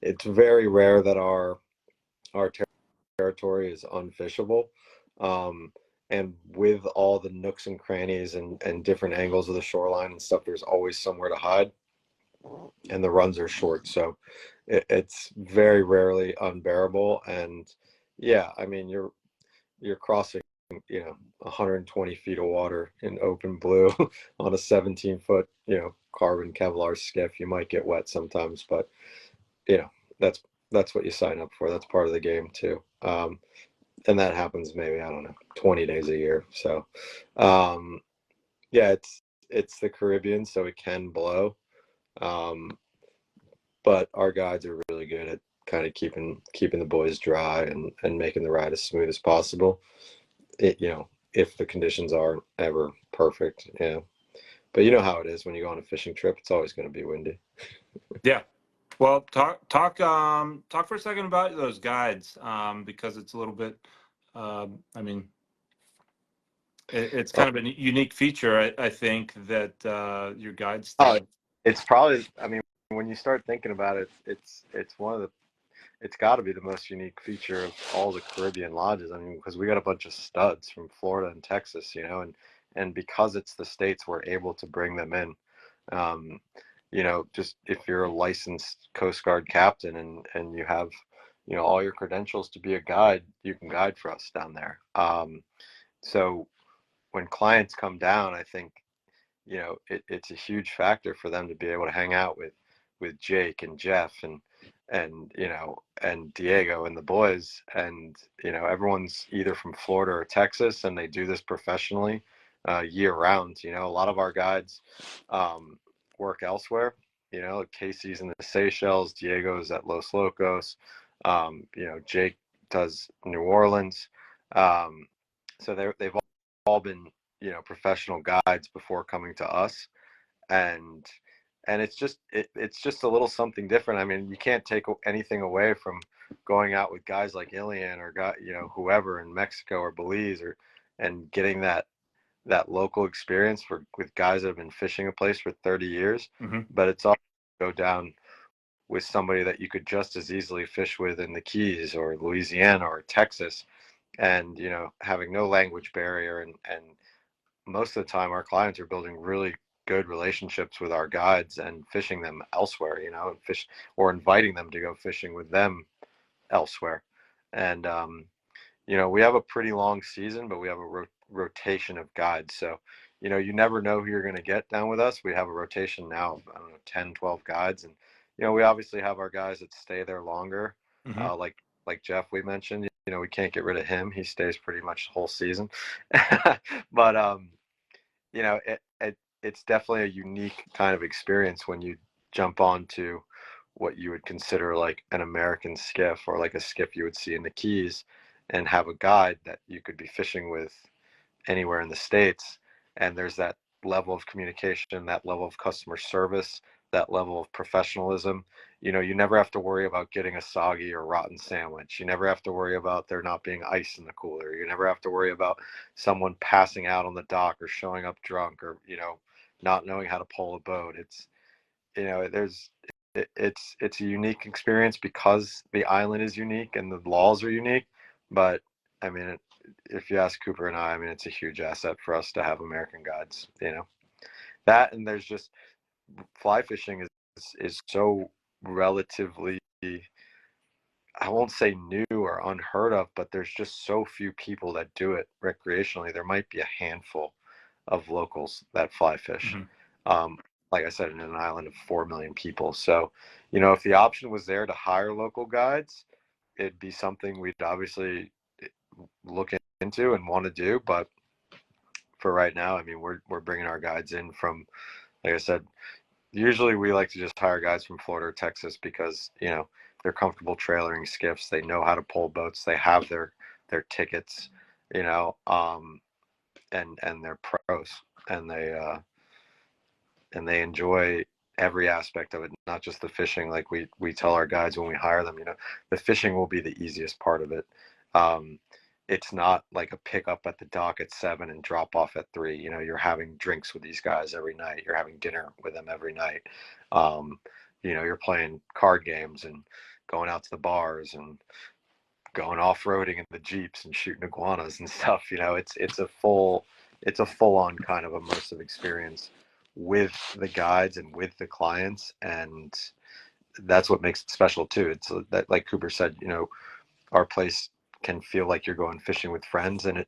It's very rare that our territory is unfishable. And with all the nooks and crannies and different angles of the shoreline and stuff, there's always somewhere to hide, and the runs are short. So it's very rarely unbearable. And yeah, I mean, you're crossing 120 feet of water in open blue on a 17-foot carbon Kevlar skiff. You might get wet sometimes, but that's what you sign up for. That's part of the game too. And that happens maybe, I don't know, 20 days a year. So Yeah, it's the Caribbean, so it can blow. But our guides are really good at kind of keeping the boys dry and making the ride as smooth as possible. If the conditions aren't ever perfect, But you know how it is when you go on a fishing trip, it's always going to be windy. Yeah. Well, talk for a second about those guides, because it's a little bit, I mean, it's kind of a unique feature, I think, that your guides Oh, thing. it's probably, I mean, when you start thinking about it, it's got to be the most unique feature of all the Caribbean lodges. I mean, because we got a bunch of studs from Florida and Texas, and because it's the states, we're able to bring them in. Um, just if you're a licensed Coast Guard captain and you have, all your credentials to be a guide, you can guide for us down there. So when clients come down, I think, it's a huge factor for them to be able to hang out with Jake and Jeff and Diego and the boys, and everyone's either from Florida or Texas, and they do this professionally year round. A lot of our guides work elsewhere. Casey's in the Seychelles, Diego's at Los Locos. Jake does New Orleans. So they've all been professional guides before coming to us, and it's just a little something different. I mean, you can't take anything away from going out with guys like Ilian or whoever in Mexico or Belize, and getting that local experience with guys that have been fishing a place for 30 years. Mm-hmm. But it's also go down with somebody that you could just as easily fish with in the Keys or Louisiana or Texas, and having no language barrier, and most of the time our clients are building really good relationships with our guides and fishing them elsewhere, and fish or inviting them to go fishing with them elsewhere. And we have a pretty long season, but we have a rotation of guides. So you never know who you're going to get down with us. We have a rotation now of, I don't know, 10, 12 guides, and we obviously have our guys that stay there longer. Mm-hmm. Like Jeff, we mentioned, we can't get rid of him. He stays pretty much the whole season. But it's definitely a unique kind of experience when you jump onto what you would consider like an American skiff, or like a skiff you would see in the Keys, and have a guide that you could be fishing with anywhere in the States. And there's that level of communication, that level of customer service, that level of professionalism. You never have to worry about getting a soggy or rotten sandwich. You never have to worry about there not being ice in the cooler. You never have to worry about someone passing out on the dock or showing up drunk, or not knowing how to pull a boat. It's a unique experience because the island is unique and the laws are unique. But I mean, if you ask Cooper and I mean, it's a huge asset for us to have American guides. That, and there's just, fly fishing is so relatively, I won't say new or unheard of, but there's just so few people that do it recreationally. There might be a handful of locals that fly fish. Mm-hmm. Like I said, in an island of 4 million people. So, if the option was there to hire local guides, it'd be something we'd obviously look into and want to do. But for right now, I mean, we're bringing our guides in from, like I said, usually we like to just hire guys from Florida or Texas because, they're comfortable trailering skiffs. They know how to pull boats. They have their tickets, and they're pros, and they enjoy every aspect of it, not just the fishing. Like we tell our guides when we hire them, the fishing will be the easiest part of it. It's not like a pickup at the dock at 7 and drop off at 3. You're having drinks with these guys every night. You're having dinner with them every night. You're playing card games and going out to the bars and going off-roading in the Jeeps and shooting iguanas and stuff. It's a full-on kind of immersive experience with the guides and with the clients, and that's what makes it special too. It's that, like Cooper said, our place can feel like you're going fishing with friends, and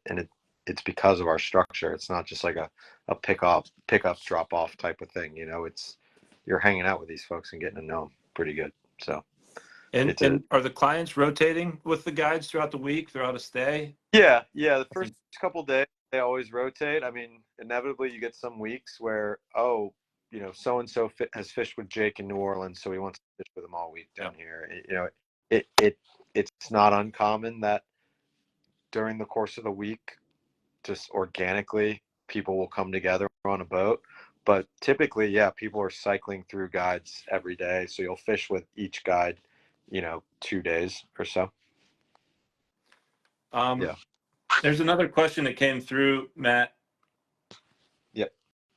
it's because of our structure. It's not just like a pickup drop off type of thing. You're hanging out with these folks and getting to know them pretty good. So And are the clients rotating with the guides throughout the week, throughout a stay? yeah, the first couple days they always rotate. I mean, inevitably you get some weeks where, oh, you know, so and so has fished with Jake in New Orleans, so he wants to fish with him all week down here. You know, it's not uncommon that during the course of the week, just organically, people will come together on a boat. But typically, yeah, people are cycling through guides every day, so you'll fish with each guide, you know, 2 days or so. Yeah. There's another question that came through, Matt. Yep.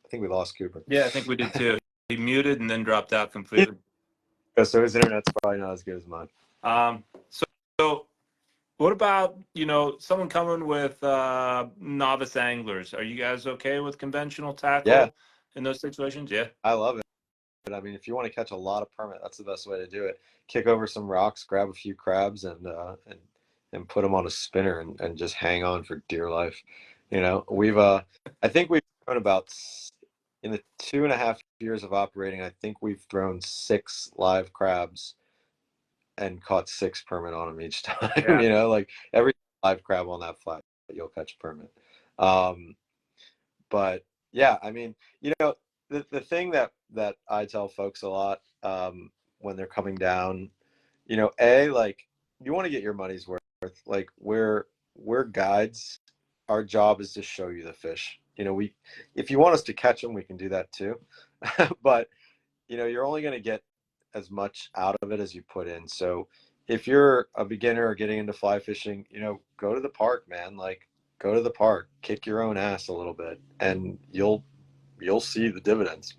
I think we lost Cooper. Yeah, I think we did too. He muted and then dropped out completely. So his internet's probably not as good as mine. So what about, you know, someone coming with novice anglers? Are you guys okay with conventional tackle in those situations? Yeah. I love it. But I mean, if you want to catch a lot of permit, that's the best way to do it. Kick over some rocks, grab a few crabs, and put them on a spinner and just hang on for dear life. You know, I think we've thrown about, in the 2.5 years of operating, I think we've thrown 6 live crabs and caught 6 permit on them each time. Yeah. You know, like every live crab on that flat, you'll catch permit. But yeah, I mean, you know, the thing that I tell folks a lot, when they're coming down, you know, like, you want to get your money's worth. Like, we're guides. Our job is to show you the fish. You know, if you want us to catch them, we can do that too. But, you know, you're only going to get as much out of it as you put in. So if you're a beginner or getting into fly fishing, you know, go to the park, man. Like, go to the park, kick your own ass a little bit, and you'll see the dividends.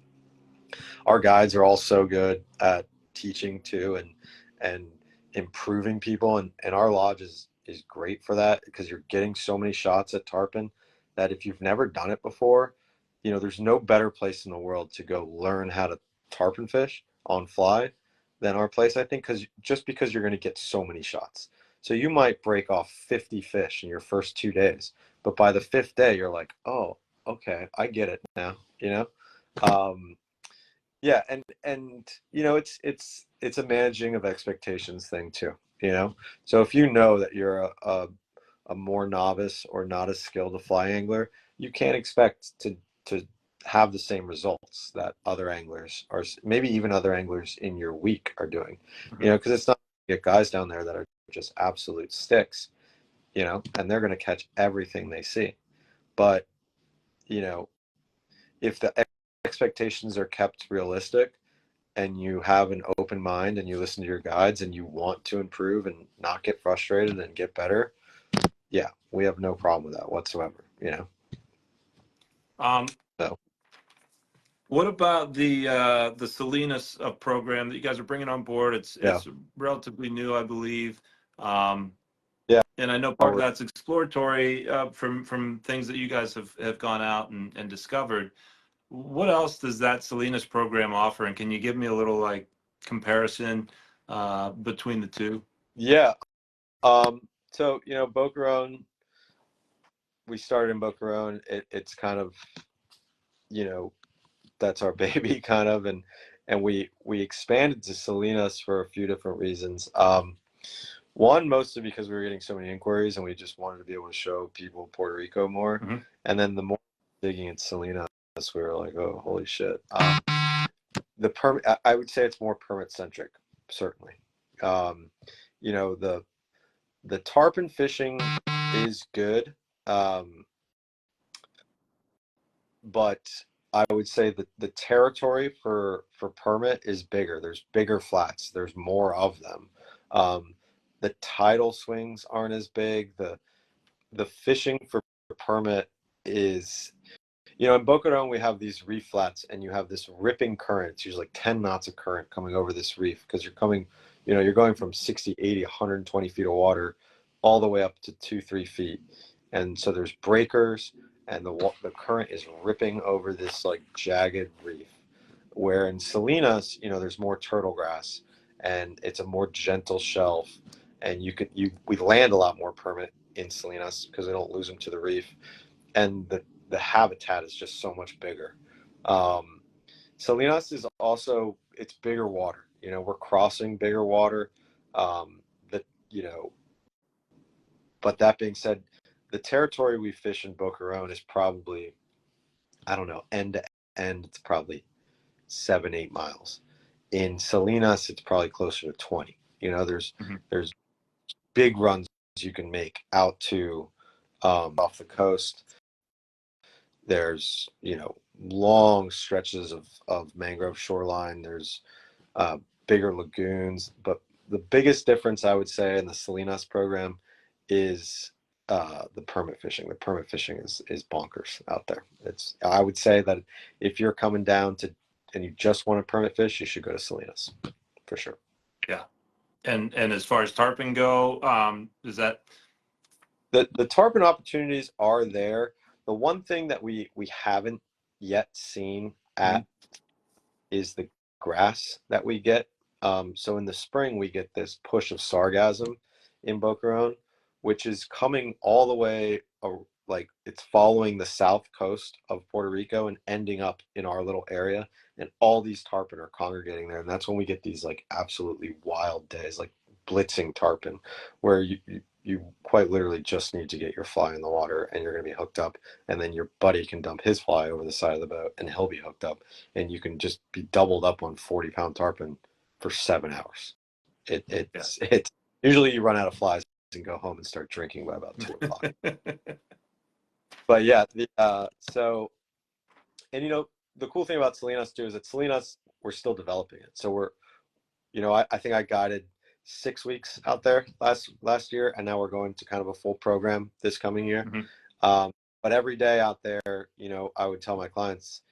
Our guides are all so good at teaching too, and improving people, and our lodge is great for that, because you're getting so many shots at tarpon that if you've never done it before, you know, there's no better place in the world to go learn how to tarpon fish on fly than our place, I think, because you're going to get so many shots. So you might break off 50 fish in your first 2 days, but by the 5th day, you're like, oh, okay, I get it now, you know? Yeah, and you know, it's a managing of expectations thing too, you know? So if you know that you're a more novice or not as skilled a fly angler, you can't expect to have the same results that other anglers, or maybe even other anglers in your week, are doing. You know, because it's not, you get guys down there that are just absolute sticks, you know, and they're going to catch everything they see. But, you know, if the expectations are kept realistic, and you have an open mind, and you listen to your guides, and you want to improve and not get frustrated and get better, yeah, we have no problem with that whatsoever, you know? So What about the Salinas program that you guys are bringing on board? It's relatively new, I believe. yeah, And I know part of that's exploratory, from things that you guys have gone out and discovered. What else does that Salinas program offer? And can you give me a little like comparison between the two? yeah. So, you know, Boquerón, we started in Boquerón. It's kind of, you know, that's our baby kind of, and we expanded to Salinas for a few different reasons. One, mostly because we were getting so many inquiries, and we just wanted to be able to show people Puerto Rico more. Mm-hmm. And then the more digging in Salinas, we were like, oh, holy shit. The permit, I would say it's more permit centric, certainly. You know, the tarpon fishing is good, but I would say that the territory for permit is bigger. There's bigger flats. There's more of them. The tidal swings aren't as big. The fishing for permit is, you know, in Boquerón we have these reef flats, and you have this ripping current. It's usually like 10 knots of current coming over this reef, because you're coming, you know, you're going from 60, 80, 120 feet of water all the way up to 2-3 feet. And so there's breakers, and the current is ripping over this like jagged reef. Where in Salinas, you know, there's more turtle grass, and it's a more gentle shelf, and we land a lot more permit in Salinas because they don't lose them to the reef, and the habitat is just so much bigger. Salinas is also, it's bigger water. You know, we're crossing bigger water. That, you know, but that being said, the territory we fish in Boquerón is probably, I don't know, end to end, it's probably 7-8 miles. In Salinas, it's probably closer to 20. You know, there's big runs you can make out to off the coast. There's, you know, long stretches of mangrove shoreline. There's bigger lagoons, but the biggest difference I would say in the Salinas program is the permit fishing. The permit fishing is bonkers out there. I would say that if you're coming down to and you just want to permit fish, you should go to Salinas for sure. Yeah. And as far as tarpon go, is that the tarpon opportunities are there. The one thing that we haven't yet seen at is the grass that we get. So in the spring we get this push of sargassum in Boquerón, which is coming all the way like it's following the south coast of Puerto Rico and ending up in our little area, and all these tarpon are congregating there, and that's when we get these like absolutely wild days, like blitzing tarpon, where you quite literally just need to get your fly in the water and you're going to be hooked up, and then your buddy can dump his fly over the side of the boat and he'll be hooked up, and you can just be doubled up on 40-pound tarpon for 7 hours. It's usually you run out of flies and go home and start drinking by about 2 o'clock. But yeah, so, and you know, the cool thing about Salinas too is that Salinas, we're still developing it. So we're, you know, I think I guided 6 weeks out there last year, and now we're going to kind of a full program this coming year. But every day out there, you know, I would tell my clients,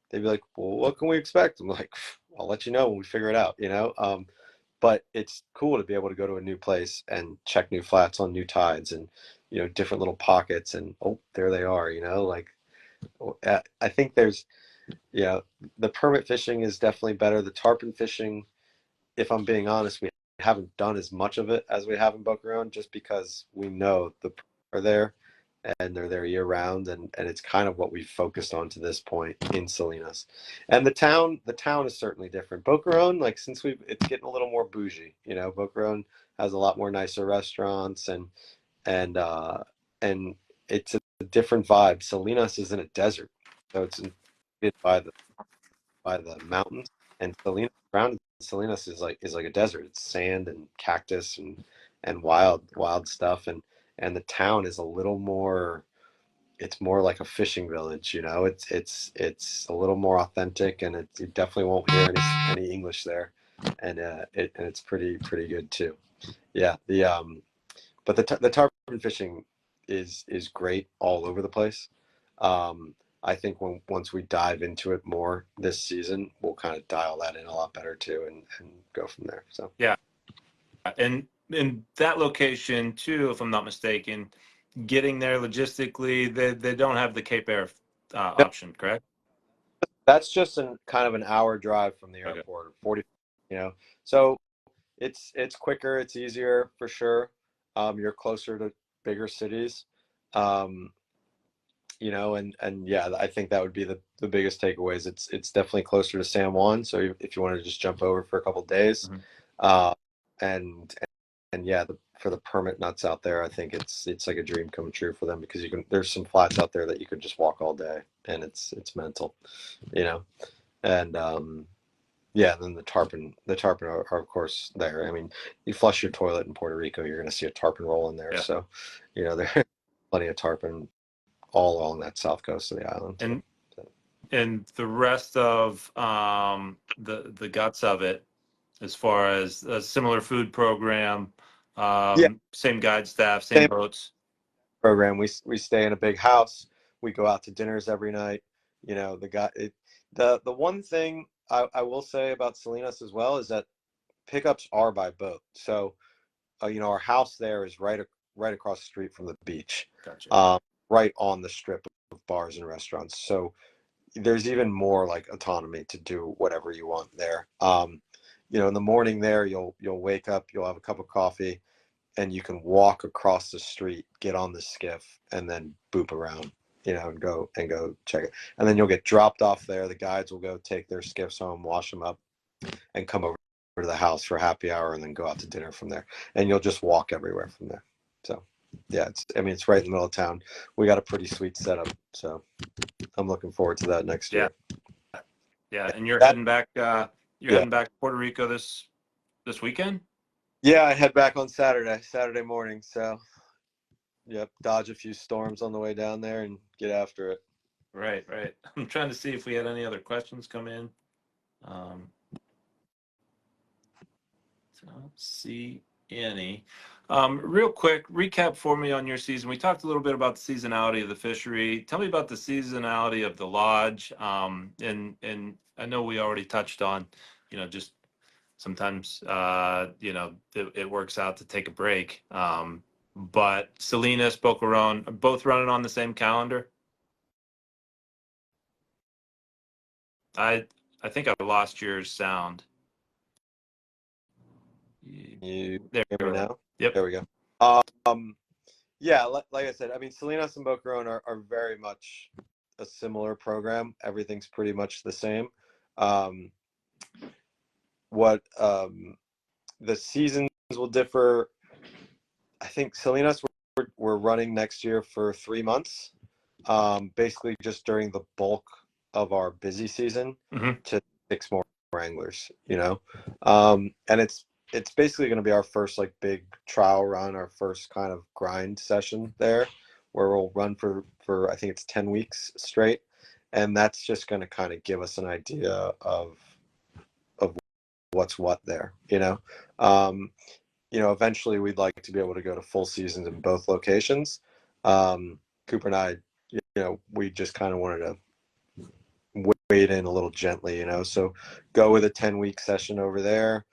they'd be like, well, what can we expect? I'm like, I'll let you know when we figure it out, you know? But it's cool to be able to go to a new place and check new flats on new tides and, you know, different little pockets, and oh, there they are, you know, like I think there's, you know, the permit fishing is definitely better. The tarpon fishing, if I'm being honest, we haven't done as much of it as we have in Boquerón, just because we know the are there and they're there year round, and it's kind of what we've focused on to this point in Salinas. And the town is certainly different. Boquerón, like it's getting a little more bougie, you know. Boquerón has a lot more nicer restaurants and it's a different vibe. Salinas is in a desert, so it's by the mountains, and Salinas is like a desert. It's sand and cactus and wild stuff, and the town is a little more, it's more like a fishing village, you know. It's a little more authentic, and you definitely won't hear any English there, and it's pretty good too. Yeah, but the tarpon fishing is great all over the place. I think once we dive into it more this season, we'll kind of dial that in a lot better too, and go from there. So yeah, and in that location too, if I'm not mistaken, getting there logistically, they don't have the Cape Air option, correct? that's just kind of an hour drive from the airport, 40, you know. So it's quicker, it's easier for sure. You're closer to bigger cities. You know, and yeah, I think that would be the biggest takeaways. It's definitely closer to San Juan. So if you want to just jump over for a couple of days, and yeah, for the permit nuts out there, I think it's like a dream come true for them, because there's some flats out there that you could just walk all day, and it's mental, you know. And yeah, then the tarpon are of course there. I mean, you flush your toilet in Puerto Rico, you're going to see a tarpon roll in there. So, you know, there's plenty of tarpon all along that south coast of the island. And the rest of the guts of it, as far as a similar food program, same guide staff, same boats. Program. We stay in a big house. We go out to dinners every night. You know, the one thing I will say about Salinas as well is that pickups are by boat. So, you know, our house there is right across the street from the beach. Gotcha. Right on the strip of bars and restaurants. So there's even more like autonomy to do whatever you want there. You know, in the morning there, you'll wake up, you'll have a cup of coffee, and you can walk across the street, get on the skiff, and then boop around, you know, and go check it. And then you'll get dropped off there. The guides will go take their skiffs home, wash them up, and come over to the house for happy hour, and then go out to dinner from there. And you'll just walk everywhere from there. So yeah, it's right in the middle of town. We got a pretty sweet setup, so I'm looking forward to that next year. Yeah, and you're That- heading back. You're Yeah. heading back to Puerto Rico this weekend. Yeah, I head back on Saturday morning. So, yep, dodge a few storms on the way down there and get after it. Right. I'm trying to see if we had any other questions come in. I don't see any. Real quick, recap for me on your season. We talked a little bit about the seasonality of the fishery. Tell me about the seasonality of the lodge. And I know we already touched on, just sometimes, it works out to take a break. But Salinas, Boquerón, are both running on the same calendar. I think I lost your sound. You There hear we me go. now? Yep. There we go. Yeah, like I said, I mean, Salinas and Boquerón are very much a similar program. Everything's pretty much the same. What the seasons will differ. I think Salinas we're running next year for 3 months, basically just during the bulk of our busy season to 6 more anglers, and it's basically going to be our first like big trial run, our first kind of grind session there, where we'll run for I think it's 10 weeks straight, and that's just going to kind of give us an idea of what's what there. Eventually we'd like to be able to go to full seasons in both locations. Cooper and I, we just kind of wanted to wade in a little gently, so go with a 10-week session over there,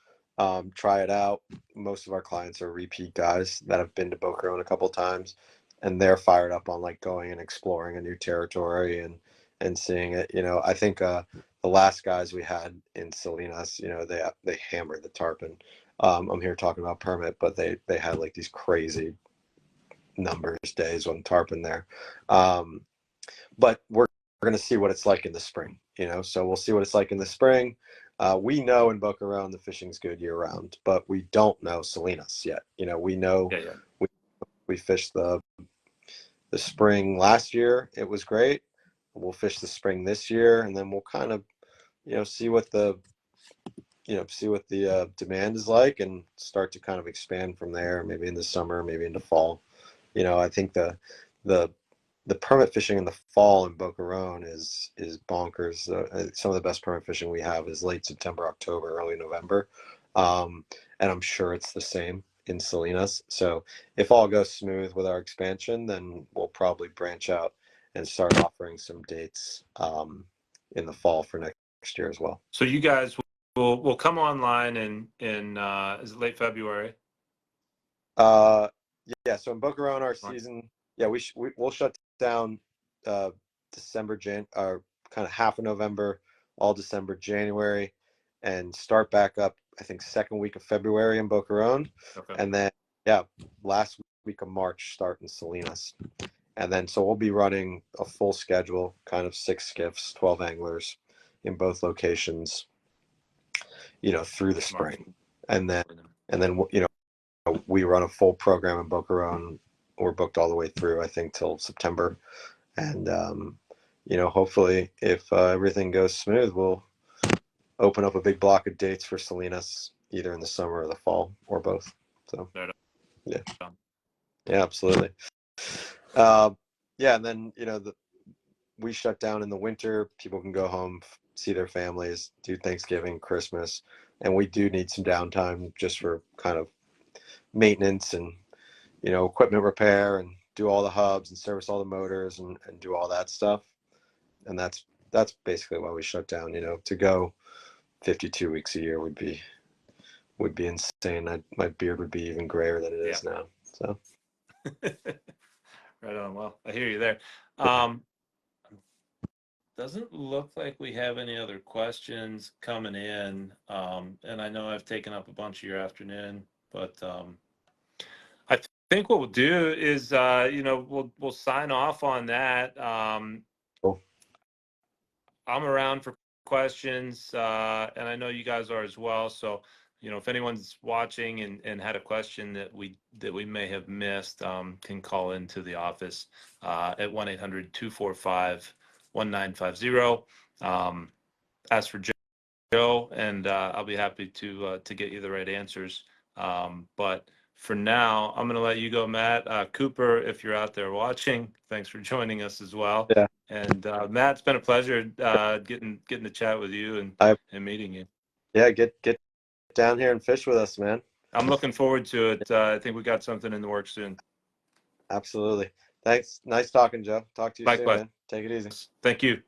try it out. Most of our clients are repeat guys that have been to Boquerón a couple times, and they're fired up on like going and exploring a new territory and seeing it. I think the last guys we had in Salinas, they hammered the tarpon. I'm here talking about permit, but they had like these crazy numbers days on tarpon there. But we're going to see what it's like in the spring, so we'll see what it's like in the spring. We know in Boquerón the fishing's good year round, but we don't know Salinas yet. We know we fished the spring last year. It was great. We'll fish the spring this year, and then we'll kind of, see what the demand is like, and start to kind of expand from there, maybe in the summer, maybe into fall. I think the permit fishing in the fall in Boquerón is bonkers. Some of the best permit fishing we have is late September, October, early November, and I'm sure it's the same in Salinas. So if all goes smooth with our expansion, then we'll probably branch out and start offering some dates in the fall for next year as well. So you guys will come online in is it late February? Yeah. So in Boquerón, our season, we'll shut down December, or kind of half of November, all December, January, and start back up, I think, second week of February in Boquerón. Okay. And then, last week of March, start in Salinas. And then, so we'll be running a full schedule, kind of 6 skiffs, 12 anglers in both locations, through the spring. And then, we run a full program in Boquerón. We're booked all the way through, I think, till September. And, hopefully if everything goes smooth, we'll open up a big block of dates for Salinas, either in the summer or the fall, or both. So, yeah, absolutely. And then, we shut down in the winter. People can go home, see their families, do Thanksgiving, Christmas. And we do need some downtime just for kind of maintenance and, equipment repair, and do all the hubs and service all the motors and do all that stuff. And that's basically why we shut down. To go 52 weeks a year would be insane. My beard would be even grayer than it is now. So right on. Well, I hear you there. Doesn't look like we have any other questions coming in. And I know I've taken up a bunch of your afternoon, but I think what we'll do is, we'll sign off on that. cool. I'm around for questions, and I know you guys are as well. So you know, if anyone's watching and had a question that we may have missed, can call into the office at 1-800-245-1950. Ask for Joe, and I'll be happy to get you the right answers. But for now, I'm going to let you go, Matt. Cooper, if you're out there watching, thanks for joining us as well. Yeah. And Matt, it's been a pleasure getting to chat with you and meeting you. Yeah, get down here and fish with us, man. I'm looking forward to it. I think we got something in the works soon. Absolutely. Thanks. Nice talking, Joe. Talk to you soon, Likewise. man. Take it easy. Thank you.